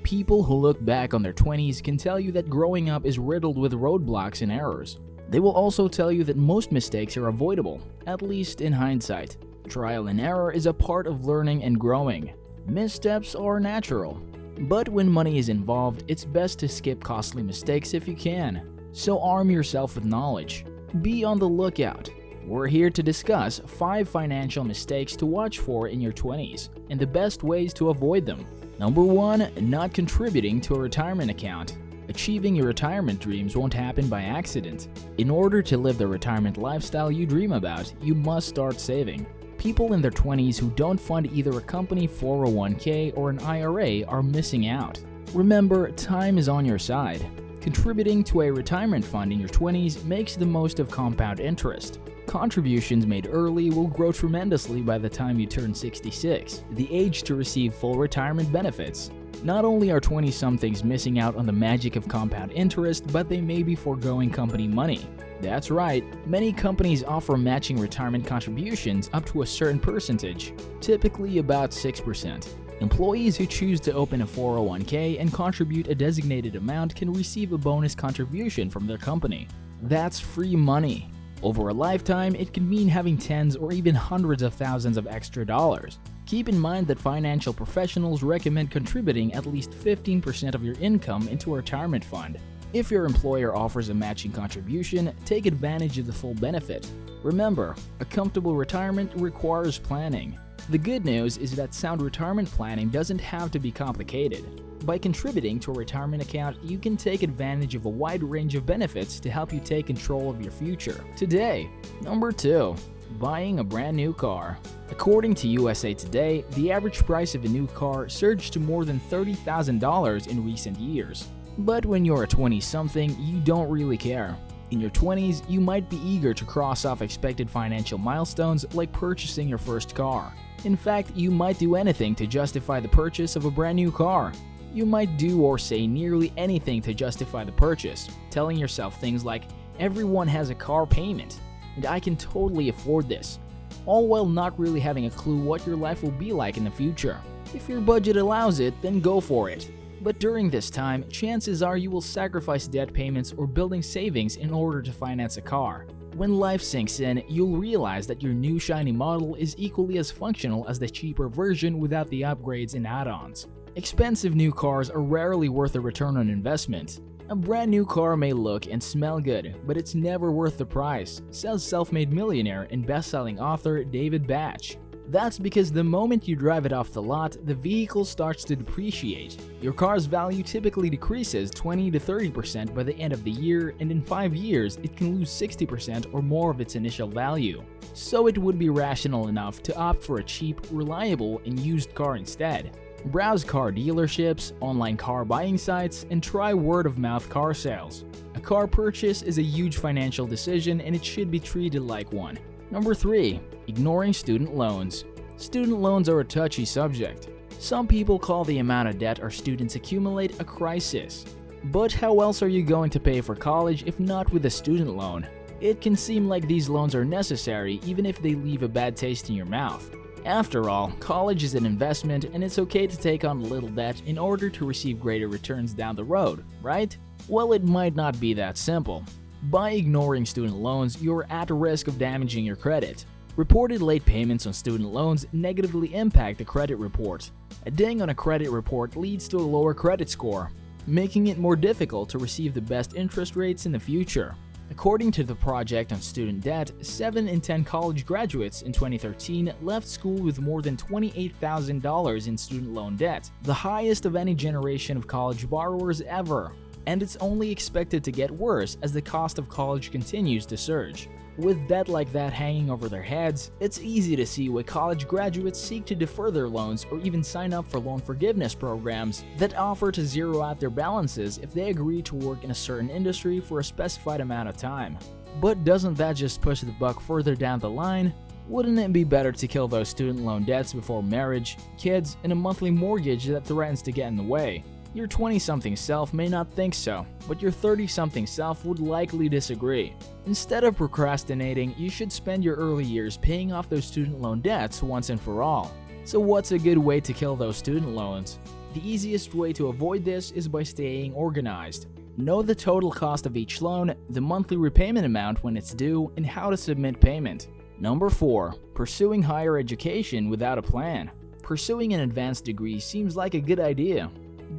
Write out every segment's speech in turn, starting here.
People who look back on their 20s can tell you that growing up is riddled with roadblocks and errors. They will also tell you that most mistakes are avoidable, at least in hindsight. Trial and error is a part of learning and growing. Missteps are natural. But when money is involved, it's best to skip costly mistakes if you can. So arm yourself with knowledge. Be on the lookout. We're here to discuss 5 financial mistakes to watch for in your 20s and the best ways to avoid them. Number 1. Not contributing to a retirement account. Achieving your retirement dreams won't happen by accident. In order to live the retirement lifestyle you dream about, you must start saving. People in their 20s who don't fund either a company 401k or an IRA are missing out. Remember, time is on your side. Contributing to a retirement fund in your 20s makes the most of compound interest. Contributions made early will grow tremendously by the time you turn 66, the age to receive full retirement benefits. Not only are 20-somethings missing out on the magic of compound interest, but they may be foregoing company money. That's right, many companies offer matching retirement contributions up to a certain percentage, typically about 6%. Employees who choose to open a 401k and contribute a designated amount can receive a bonus contribution from their company. That's free money. Over a lifetime, it can mean having tens or even hundreds of thousands of extra dollars. Keep in mind that financial professionals recommend contributing at least 15% of your income into a retirement fund. If your employer offers a matching contribution, take advantage of the full benefit. Remember, a comfortable retirement requires planning. The good news is that sound retirement planning doesn't have to be complicated. By contributing to a retirement account, you can take advantage of a wide range of benefits to help you take control of your future. Today, number 2. Buying a brand new car. According to USA Today, the average price of a new car surged to more than $30,000 in recent years. But when you're a 20-something, you don't really care. In your 20s, you might be eager to cross off expected financial milestones like purchasing your first car. In fact, you might do anything to justify the purchase of a brand new car. You might do or say nearly anything to justify the purchase, telling yourself things like, "Everyone has a car payment, and I can totally afford this," all while not really having a clue what your life will be like in the future. If your budget allows it, then go for it. But during this time, chances are you will sacrifice debt payments or building savings in order to finance a car. When life sinks in, you'll realize that your new shiny model is equally as functional as the cheaper version without the upgrades and add-ons. Expensive new cars are rarely worth a return on investment. A brand new car may look and smell good, but it's never worth the price, says self-made millionaire and best-selling author David Batch. That's because the moment you drive it off the lot, the vehicle starts to depreciate. Your car's value typically decreases 20 to 30% by the end of the year, and in 5 years, it can lose 60% or more of its initial value. So it would be rational enough to opt for a cheap, reliable, and used car instead. Browse car dealerships, online car buying sites, and try word-of-mouth car sales. A car purchase is a huge financial decision and it should be treated like one. Number 3. Ignoring student loans. Student loans are a touchy subject. Some people call the amount of debt our students accumulate a crisis. But how else are you going to pay for college if not with a student loan? It can seem like these loans are necessary even if they leave a bad taste in your mouth. After all, college is an investment and it's okay to take on a little debt in order to receive greater returns down the road, right? Well, it might not be that simple. By ignoring student loans, you're at risk of damaging your credit. Reported late payments on student loans negatively impact the credit report. A ding on a credit report leads to a lower credit score, making it more difficult to receive the best interest rates in the future. According to the Project on Student Debt, 7 in 10 college graduates in 2013 left school with more than $28,000 in student loan debt, the highest of any generation of college borrowers ever. And it's only expected to get worse as the cost of college continues to surge. With debt like that hanging over their heads, it's easy to see why college graduates seek to defer their loans or even sign up for loan forgiveness programs that offer to zero out their balances if they agree to work in a certain industry for a specified amount of time. But doesn't that just push the buck further down the line? Wouldn't it be better to kill those student loan debts before marriage, kids, and a monthly mortgage that threatens to get in the way? Your 20-something self may not think so, but your 30-something self would likely disagree. Instead of procrastinating, you should spend your early years paying off those student loan debts once and for all. So what's a good way to kill those student loans? The easiest way to avoid this is by staying organized. Know the total cost of each loan, the monthly repayment amount when it's due, and how to submit payment. Number 4. Pursuing higher education without a plan. Pursuing an advanced degree seems like a good idea.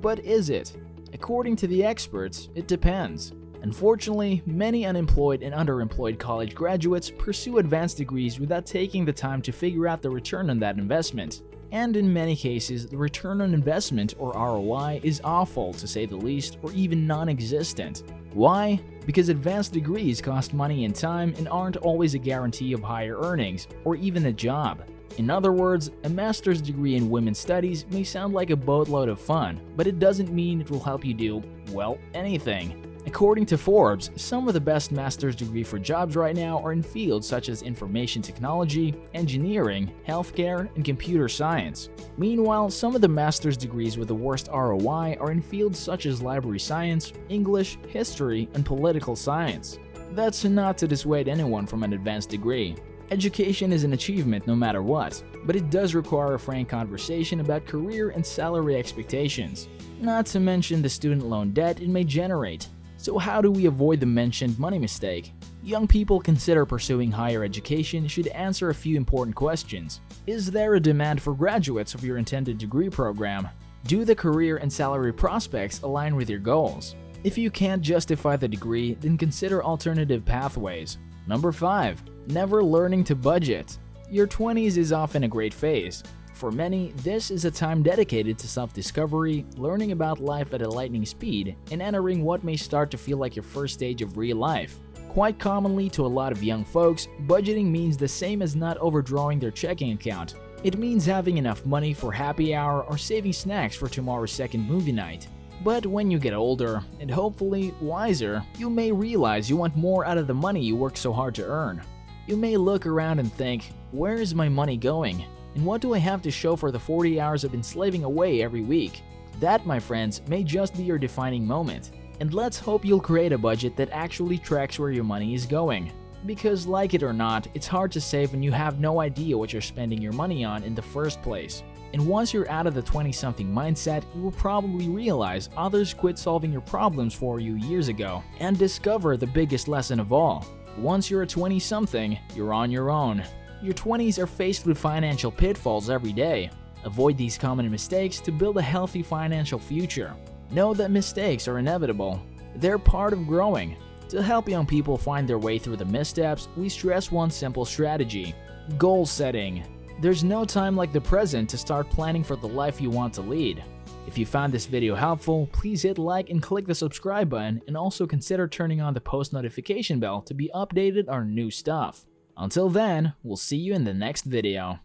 But is it? According to the experts, it depends. Unfortunately, many unemployed and underemployed college graduates pursue advanced degrees without taking the time to figure out the return on that investment. And in many cases, the return on investment, or ROI, is awful to say the least, or even non-existent. Why? Because advanced degrees cost money and time and aren't always a guarantee of higher earnings, or even a job. In other words, a master's degree in women's studies may sound like a boatload of fun, but it doesn't mean it will help you do, well, anything. According to Forbes, some of the best master's degree for jobs right now are in fields such as information technology, engineering, healthcare, and computer science. Meanwhile, some of the master's degrees with the worst ROI are in fields such as library science, English, history, and political science. That's not to dissuade anyone from an advanced degree. Education is an achievement no matter what, but it does require a frank conversation about career and salary expectations. Not to mention the student loan debt it may generate. So how do we avoid the mentioned money mistake? Young people consider pursuing higher education should answer a few important questions. Is there a demand for graduates of your intended degree program? Do the career and salary prospects align with your goals? If you can't justify the degree, then consider alternative pathways. Number 5. Never learning to budget. Your 20s is often a great phase. For many, this is a time dedicated to self-discovery, learning about life at a lightning speed, and entering what may start to feel like your first stage of real life. Quite commonly to a lot of young folks, budgeting means the same as not overdrawing their checking account. It means having enough money for happy hour or saving snacks for tomorrow's second movie night. But when you get older, and hopefully wiser, you may realize you want more out of the money you work so hard to earn. You may look around and think, where is my money going? And what do I have to show for the 40 hours I've been slaving away every week? That, my friends, may just be your defining moment. And let's hope you'll create a budget that actually tracks where your money is going. Because like it or not, it's hard to save when you have no idea what you're spending your money on in the first place. And once you're out of the 20-something mindset, you will probably realize others quit solving your problems for you years ago and discover the biggest lesson of all. Once you're a 20-something, you're on your own. Your 20s are faced with financial pitfalls every day. Avoid these common mistakes to build a healthy financial future. Know that mistakes are inevitable. They're part of growing. To help young people find their way through the missteps, we stress one simple strategy: goal setting. There's no time like the present to start planning for the life you want to lead. If you found this video helpful, please hit like and click the subscribe button, and also consider turning on the post notification bell to be updated on new stuff. Until then, we'll see you in the next video.